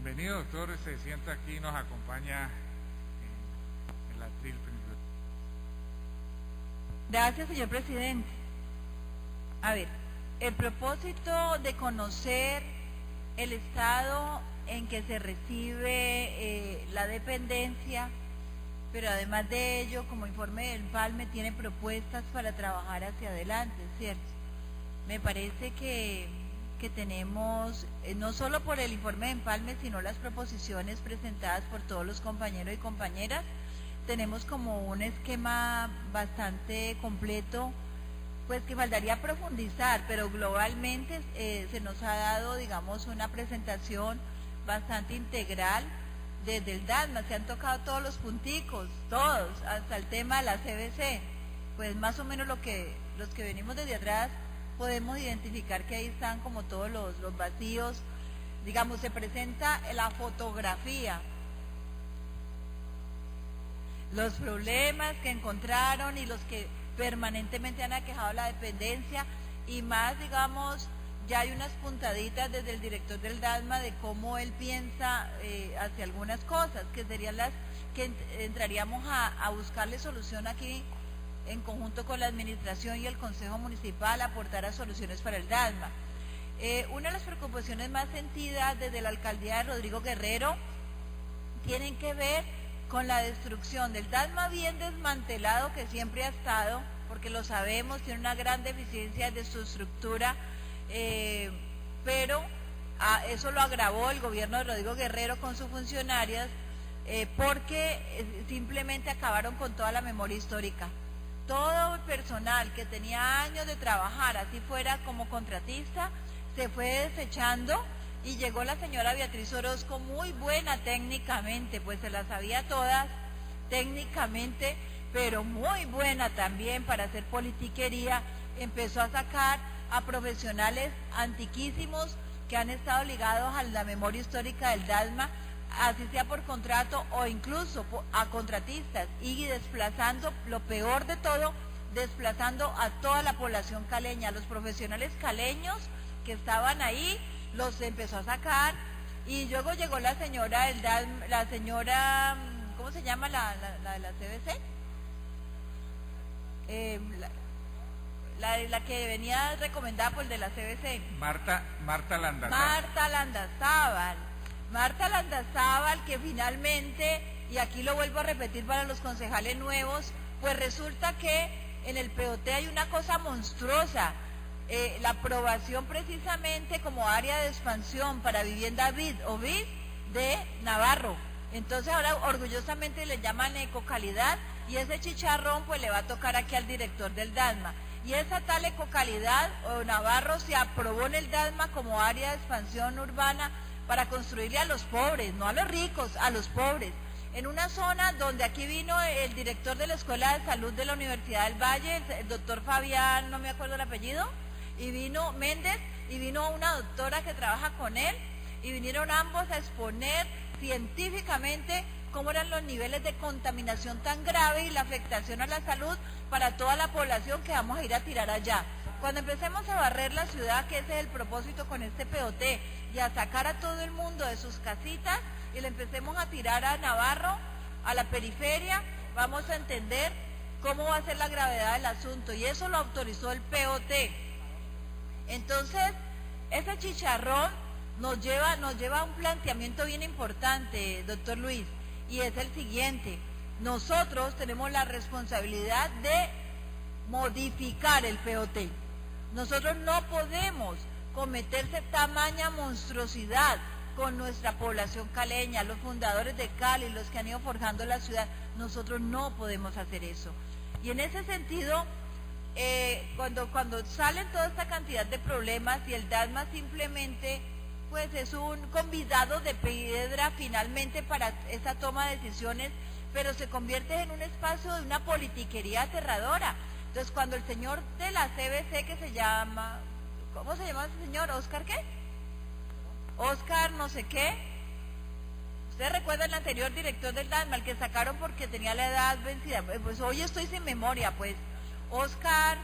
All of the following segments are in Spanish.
Bienvenido, doctor. Se sienta aquí y nos acompaña en la tril. Gracias, señor presidente. A ver, el propósito de conocer el estado en que se recibe la dependencia, pero además de ello, como informe del Empalme, tiene propuestas para trabajar hacia adelante, ¿cierto? Me parece que tenemos, no solo por el informe de Empalme, sino las proposiciones presentadas por todos los compañeros y compañeras, tenemos como un esquema bastante completo, pues que faltaría profundizar, pero globalmente se nos ha dado, digamos, una presentación bastante integral desde el DASMA. Se han tocado todos los punticos, todos, hasta el tema de la CBC, pues más o menos los que venimos desde atrás podemos identificar que ahí están como todos los vacíos. Digamos, se presenta la fotografía, los problemas que encontraron y los que permanentemente han aquejado la dependencia, y más, digamos, ya hay unas puntaditas desde el director del DASMA de cómo él piensa hacia algunas cosas, que serían las que entraríamos a buscarle solución aquí en conjunto con la administración y el Consejo Municipal, aportar a soluciones para el DASMA. Una de las preocupaciones más sentidas desde la alcaldía de Rodrigo Guerrero tienen que ver con la destrucción del DASMA bien desmantelado que siempre ha estado, porque lo sabemos, tiene una gran deficiencia de su estructura, pero eso lo agravó el gobierno de Rodrigo Guerrero con sus funcionarias, porque simplemente acabaron con toda la memoria histórica. Todo el personal que tenía años de trabajar, así fuera como contratista, se fue desechando, y llegó la señora Beatriz Orozco, muy buena técnicamente, pues se las sabía todas técnicamente, pero muy buena también para hacer politiquería. Empezó a sacar a profesionales antiquísimos que han estado ligados a la memoria histórica del DASMA, así sea por contrato o incluso a contratistas, y desplazando, lo peor de todo, desplazando a toda la población caleña. Los profesionales caleños que estaban ahí los empezó a sacar, y luego llegó la señora la señora, ¿cómo se llama la de la CBC? La que venía recomendada por el de la CBC. Marta Landazábal. Marta Landazábal, que finalmente, y aquí lo vuelvo a repetir para los concejales nuevos, pues resulta que en el POT hay una cosa monstruosa, la aprobación precisamente como área de expansión para vivienda BID de Navarro. Entonces ahora orgullosamente le llaman ecocalidad, y ese chicharrón pues le va a tocar aquí al director del DASMA. Y esa tal ecocalidad o Navarro se aprobó en el DASMA como área de expansión urbana para construirle a los pobres, no a los ricos, a los pobres, en una zona donde aquí vino el director de la Escuela de Salud de la Universidad del Valle, el doctor Fabián, no me acuerdo el apellido, y vino Méndez, y vino una doctora que trabaja con él, y vinieron ambos a exponer científicamente cómo eran los niveles de contaminación tan grave y la afectación a la salud para toda la población que vamos a ir a tirar allá. Cuando empecemos a barrer la ciudad, que ese es el propósito con este POT, y a sacar a todo el mundo de sus casitas, y le empecemos a tirar a Navarro, a la periferia, vamos a entender cómo va a ser la gravedad del asunto, y eso lo autorizó el POT. Entonces, ese chicharrón nos lleva a un planteamiento bien importante, doctor Luis, y es el siguiente: nosotros tenemos la responsabilidad de modificar el POT. Nosotros no podemos cometerse tamaña monstruosidad con nuestra población caleña, los fundadores de Cali, los que han ido forjando la ciudad. Nosotros no podemos hacer eso. Y en ese sentido, cuando salen toda esta cantidad de problemas, y el DASMA simplemente pues es un convidado de piedra finalmente para esa toma de decisiones, pero se convierte en un espacio de una politiquería aterradora. Entonces, cuando el señor de la CBC, que se llama, ¿cómo se llama ese señor? ¿Óscar qué? Óscar no sé qué. ¿Ustedes recuerdan el anterior director del DASMA, el que sacaron porque tenía la edad vencida? Pues hoy estoy sin memoria, pues. Óscar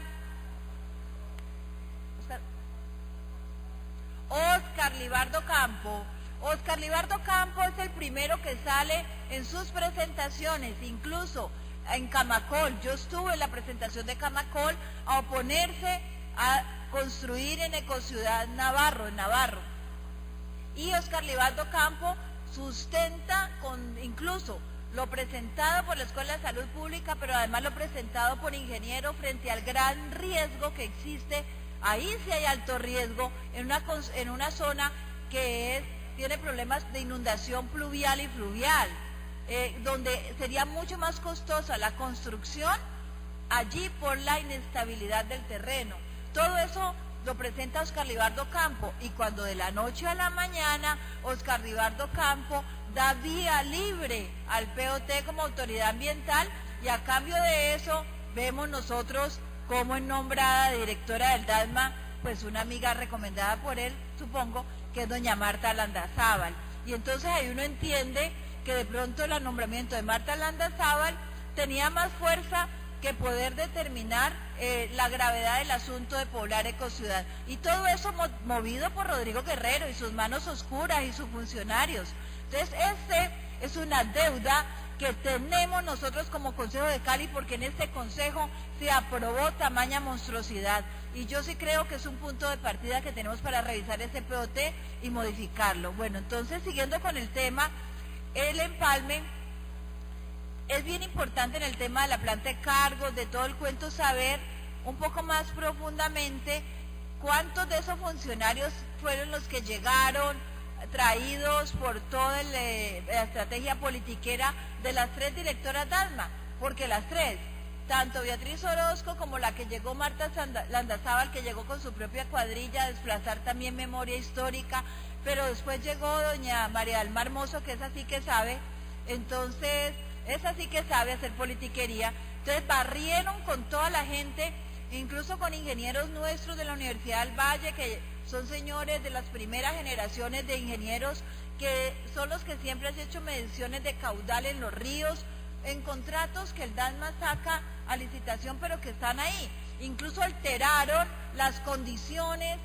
Libardo Campo Oscar Libardo Campo es el primero que sale en sus presentaciones, incluso en Camacol. Yo estuve en la presentación de Camacol a oponerse a construir en Ecociudad Navarro, en Navarro. Y Oscar Libardo Campo sustenta incluso lo presentado por la Escuela de Salud Pública, pero además lo presentado por ingenieros frente al gran riesgo que existe. Ahí sí hay alto riesgo en una zona que tiene problemas de inundación pluvial y fluvial, donde sería mucho más costosa la construcción allí por la inestabilidad del terreno. Todo eso lo presenta Oscar Libardo Campo, y cuando de la noche a la mañana Oscar Libardo Campo da vía libre al POT como autoridad ambiental, y a cambio de eso vemos nosotros como es nombrada directora del DASMA, pues una amiga recomendada por él, supongo, que es doña Marta Landazábal. Y entonces ahí uno entiende que de pronto el nombramiento de Marta Landazábal tenía más fuerza que poder determinar la gravedad del asunto de poblar Ecociudad. Y todo eso movido por Rodrigo Guerrero y sus manos oscuras y sus funcionarios. Entonces, es una deuda que tenemos nosotros como Consejo de Cali, porque en este Consejo se aprobó tamaña monstruosidad. Y yo sí creo que es un punto de partida que tenemos para revisar ese POT y modificarlo. Bueno, entonces, siguiendo con el tema, el empalme es bien importante en el tema de la planta de cargos, de todo el cuento, saber un poco más profundamente cuántos de esos funcionarios fueron los que llegaron, traídos por toda la estrategia politiquera de las tres directoras DASMA, porque las tres, tanto Beatriz Orozco como la que llegó Marta Landazábal, que llegó con su propia cuadrilla a desplazar también memoria histórica, pero después llegó doña María del Mar Mozo, que es así que sabe, entonces es así que sabe hacer politiquería. Entonces barrieron con toda la gente, incluso con ingenieros nuestros de la Universidad del Valle, que son señores de las primeras generaciones de ingenieros, que son los que siempre han hecho mediciones de caudal en los ríos, en contratos que el DASMA saca a licitación, pero que están ahí. Incluso alteraron las condiciones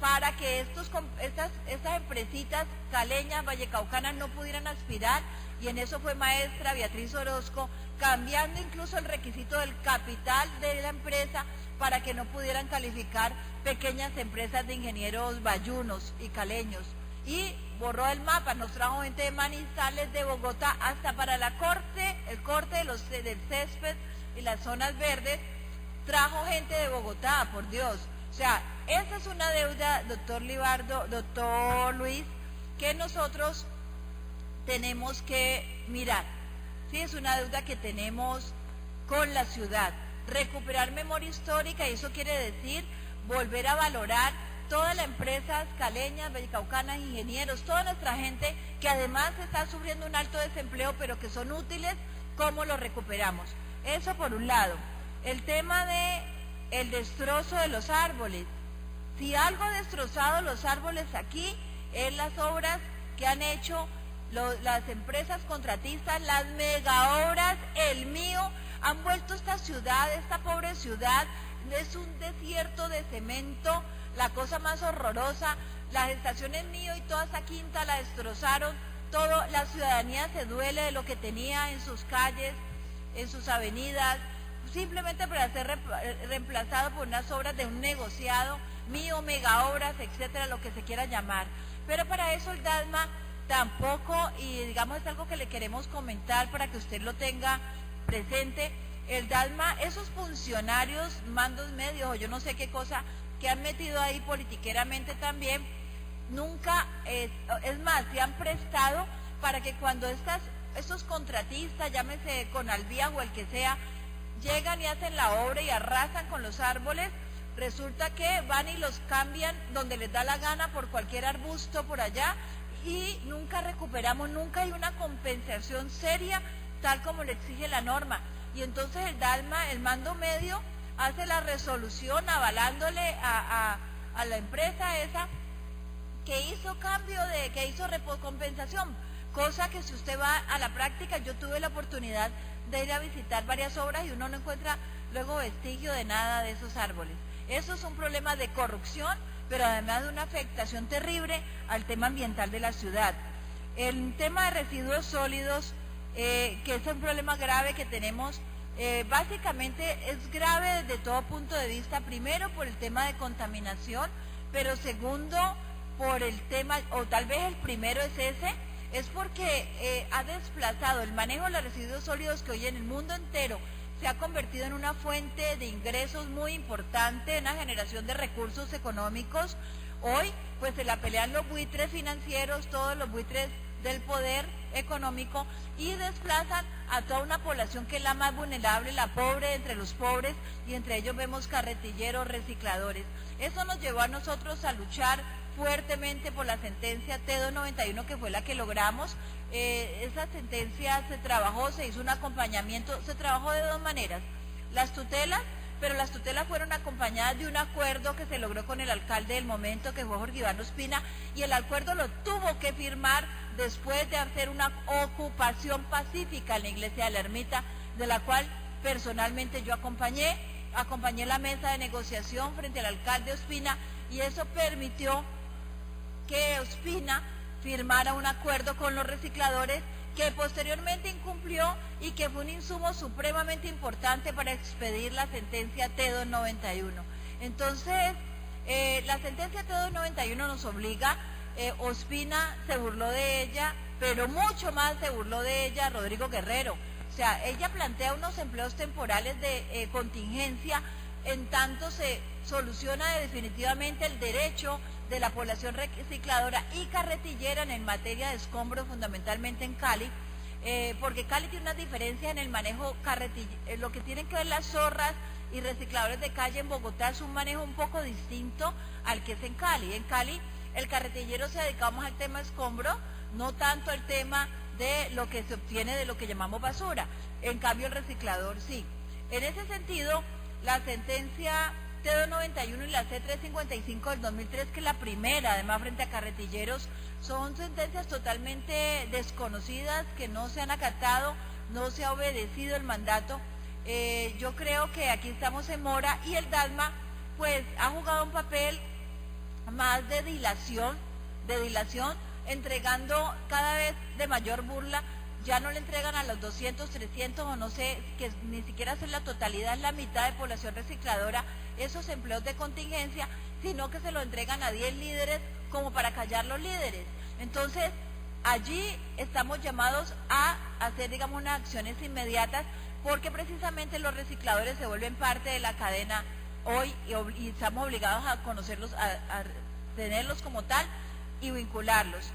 para que estas empresitas caleñas, vallecaucanas, no pudieran aspirar, y en eso fue maestra Beatriz Orozco, cambiando incluso el requisito del capital de la empresa para que no pudieran calificar pequeñas empresas de ingenieros bayunos y caleños. Y borró el mapa, nos trajo gente de Manizales, de Bogotá, hasta para el corte del césped y las zonas verdes, trajo gente de Bogotá, por Dios. O sea, esa es una deuda, doctor Libardo, doctor Luis, que nosotros tenemos que mirar. Sí, es una deuda que tenemos con la ciudad. Recuperar memoria histórica, y eso quiere decir volver a valorar toda la empresa caleñas, vallecaucanas, ingenieros, toda nuestra gente que además está sufriendo un alto desempleo, pero que son útiles. ¿Cómo lo recuperamos? Eso por un lado. El tema de el destrozo de los árboles. Si algo ha destrozado los árboles aquí, es las obras que han hecho las empresas contratistas, las mega obras, el mío, han vuelto esta ciudad, esta pobre ciudad, es un desierto de cemento, la cosa más horrorosa. Las estaciones mío y toda esa quinta la destrozaron, la ciudadanía se duele de lo que tenía en sus calles, en sus avenidas, simplemente para ser reemplazado por unas obras de un negociado, mío, mega obras, etcétera, lo que se quiera llamar. Pero para eso el DASMA tampoco, y digamos es algo que le queremos comentar para que usted lo tenga presente, el DASMA, esos funcionarios, mandos medios o yo no sé qué cosa, que han metido ahí politiqueramente también, nunca, es más, se han prestado para que cuando estos contratistas, llámese Conalvía o el que sea, llegan y hacen la obra y arrasan con los árboles, resulta que van y los cambian donde les da la gana por cualquier arbusto por allá, y nunca recuperamos, nunca hay una compensación seria tal como le exige la norma. Y entonces el DASMA, el mando medio, hace la resolución avalándole a la empresa esa que hizo que hizo compensación, cosa que si usted va a la práctica, yo tuve la oportunidad de ir a visitar varias obras y uno no encuentra luego vestigio de nada de esos árboles. Eso es un problema de corrupción pero además de una afectación terrible al tema ambiental de la ciudad. El tema de residuos sólidos, que es un problema grave que tenemos, básicamente es grave desde todo punto de vista, primero por el tema de contaminación, pero segundo por el tema, o tal vez el primero es ese, es porque ha desplazado el manejo de los residuos sólidos, que hoy en el mundo entero se ha convertido en una fuente de ingresos muy importante, en la generación de recursos económicos. Hoy pues se la pelean los buitres financieros, todos los buitres del poder económico, y desplazan a toda una población que es la más vulnerable, la pobre entre los pobres, y entre ellos vemos carretilleros, recicladores. Eso nos llevó a nosotros a luchar fuertemente por la sentencia T291, que fue la que logramos. Esa sentencia se trabajó, se hizo un acompañamiento, se trabajó de dos maneras: las tutelas, pero las tutelas fueron acompañadas de un acuerdo que se logró con el alcalde del momento, que fue Jorge Iván Ospina, y el acuerdo lo tuvo que firmar después de hacer una ocupación pacífica en la iglesia de la Ermita, de la cual personalmente yo acompañé la mesa de negociación frente al alcalde Ospina, y eso permitió que Ospina firmara un acuerdo con los recicladores, que posteriormente incumplió y que fue un insumo supremamente importante para expedir la sentencia T291. Entonces, la sentencia T291 nos obliga, Ospina se burló de ella, pero mucho más se burló de ella Rodrigo Guerrero. O sea, ella plantea unos empleos temporales de contingencia, en tanto se soluciona definitivamente el derecho de la población recicladora y carretillera en materia de escombros, fundamentalmente en Cali, porque Cali tiene una diferencia en el manejo lo que tienen que ver las zorras y recicladores de calle. En Bogotá es un manejo un poco distinto al que es en Cali. En Cali el carretillero se dedica más al tema escombro, no tanto al tema de lo que se obtiene de lo que llamamos basura. En cambio el reciclador sí. En ese sentido, la sentencia T291 y la C355 del 2003, que es la primera, además frente a carretilleros, son sentencias totalmente desconocidas, que no se han acatado, no se ha obedecido el mandato. Yo creo que aquí estamos en mora, y el DALMA pues ha jugado un papel más de dilación, entregando cada vez de mayor burla. Ya no le entregan a los 200, 300 o no sé, que ni siquiera es la totalidad, es la mitad de población recicladora, esos empleos de contingencia, sino que se lo entregan a 10 líderes como para callar los líderes. Entonces, allí estamos llamados a hacer, digamos, unas acciones inmediatas, porque precisamente los recicladores se vuelven parte de la cadena hoy, y estamos obligados a conocerlos, a tenerlos como tal y vincularlos.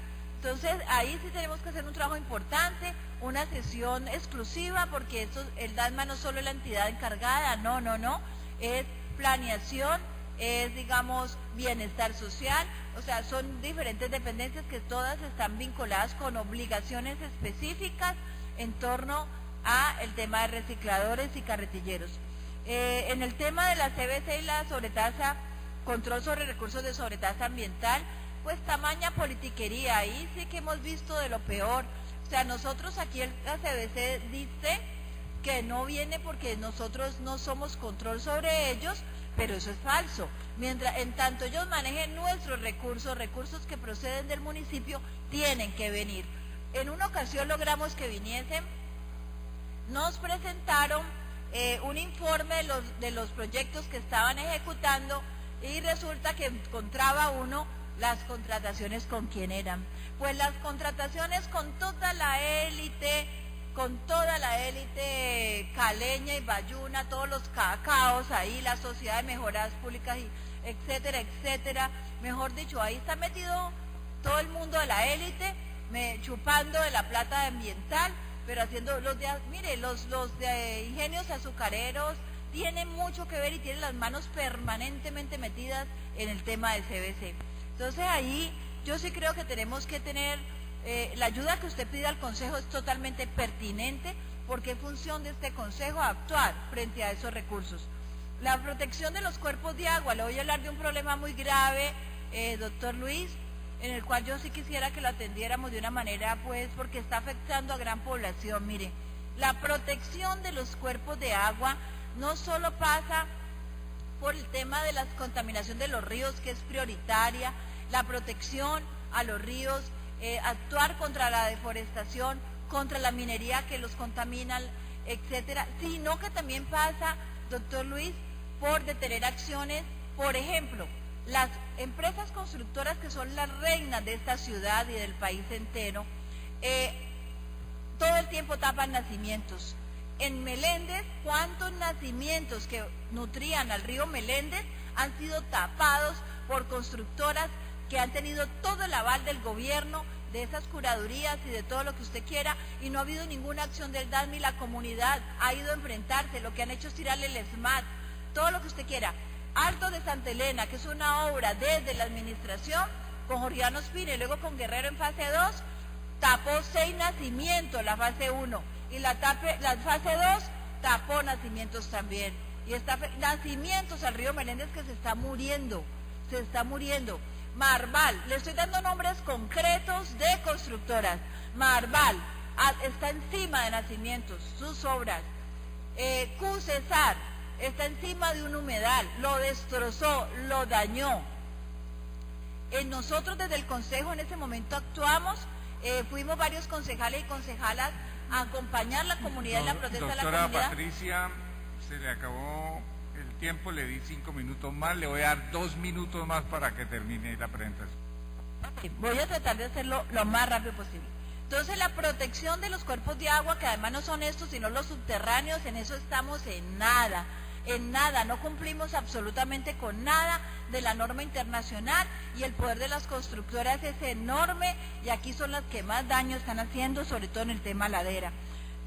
Entonces, ahí sí tenemos que hacer un trabajo importante, una sesión exclusiva, porque el DALMA no solo es la entidad encargada, no, es planeación, es, digamos, bienestar social, o sea, son diferentes dependencias que todas están vinculadas con obligaciones específicas en torno a el tema de recicladores y carretilleros. En el tema de la CBC y la sobretasa, control sobre recursos de sobretasa ambiental, pues tamaña politiquería, ahí sí que hemos visto de lo peor. O sea, nosotros aquí la CBC dice que no viene porque nosotros no somos control sobre ellos, pero eso es falso. En tanto ellos manejen nuestros recursos que proceden del municipio, tienen que venir. En una ocasión logramos que viniesen, nos presentaron un informe de los proyectos que estaban ejecutando, y resulta que encontraba uno las contrataciones con quién eran. Pues las contrataciones con toda la élite caleña y bayuna, todos los cacaos ahí, la sociedad de mejoras públicas, etcétera, etcétera. Mejor dicho, ahí está metido todo el mundo de la élite, chupando de la plata ambiental, pero haciendo los de ingenios azucareros tienen mucho que ver y tienen las manos permanentemente metidas en el tema de CBC. Entonces ahí yo sí creo que tenemos que tener, la ayuda que usted pide al Consejo es totalmente pertinente, porque es función de este Consejo actuar frente a esos recursos. La protección de los cuerpos de agua, le voy a hablar de un problema muy grave, doctor Luis, en el cual yo sí quisiera que lo atendiéramos de una manera, pues, porque está afectando a gran población. Mire, la protección de los cuerpos de agua no solo pasa por el tema de la contaminación de los ríos, que es prioritaria, la protección a los ríos, actuar contra la deforestación, contra la minería que los contaminan, etcétera, sino que también pasa, doctor Luis, por detener acciones. Por ejemplo, las empresas constructoras, que son las reinas de esta ciudad y del país entero, todo el tiempo tapan nacimientos. En Meléndez, ¿cuántos nacimientos que nutrían al río Meléndez han sido tapados por constructoras que han tenido todo el aval del gobierno, de esas curadurías y de todo lo que usted quiera, y no ha habido ninguna acción del DASMI? La comunidad ha ido a enfrentarse, lo que han hecho es tirarle el SMAT, todo lo que usted quiera. Alto de Santa Elena, que es una obra desde la administración, con Jorgiano Espina y luego con Guerrero en fase 2, tapó 6 nacimientos la fase 1, y la fase 2 tapó nacimientos también. Y nacimientos al río Meléndez que se está muriendo. Marval, le estoy dando nombres concretos de constructoras. Marval está encima de nacimientos, sus obras. Cesar está encima de un humedal, lo destrozó, lo dañó. Nosotros desde el Consejo en ese momento actuamos, fuimos varios concejales y concejalas a acompañar la comunidad en la protesta de la comunidad. Doctora Patricia, se le acabó el tiempo, le di 5 minutos más, le voy a dar 2 minutos más para que termine la presentación. Voy a tratar de hacerlo lo más rápido posible. Entonces, la protección de los cuerpos de agua, que además no son estos, sino los subterráneos, en eso estamos en nada, no cumplimos absolutamente con nada de la norma internacional, y el poder de las constructoras es enorme, y aquí son las que más daño están haciendo, sobre todo en el tema ladera.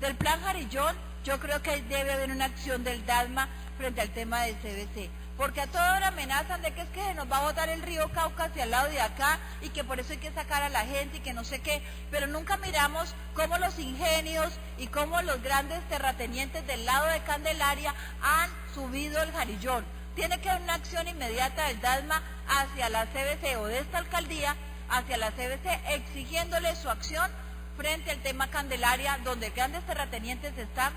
Del plan Jarillón, yo creo que debe haber una acción del DASMA frente al tema del CBC, porque a toda hora amenazan de que es que se nos va a botar el río Cauca hacia el lado de acá, y que por eso hay que sacar a la gente y que no sé qué, pero nunca miramos cómo los ingenios y cómo los grandes terratenientes del lado de Candelaria han subido el Jarillón. Tiene que haber una acción inmediata del DASMA hacia la CBC, o de esta alcaldía hacia la CBC, exigiéndole su acción frente al tema Candelaria, donde grandes terratenientes están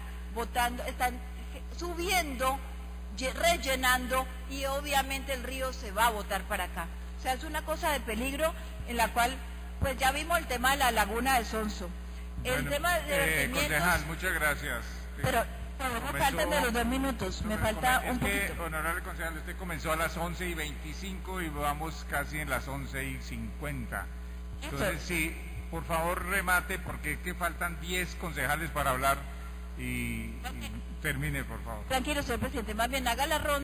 subiendo, rellenando, y obviamente el río se va a botar para acá. O sea, es una cosa de peligro, en la cual, pues ya vimos el tema de la laguna de Sonso. El tema de vertimientos... Concejal, muchas gracias. Pero me faltan de los 2 minutos, me falta un poquito. Honorable concejal, usted comenzó a las 11:25 y vamos casi en las 11:50. Entonces, sí, por favor remate, porque es que faltan 10 concejales para hablar, y termine, por favor. Tranquilo, señor presidente, más bien haga la ronda.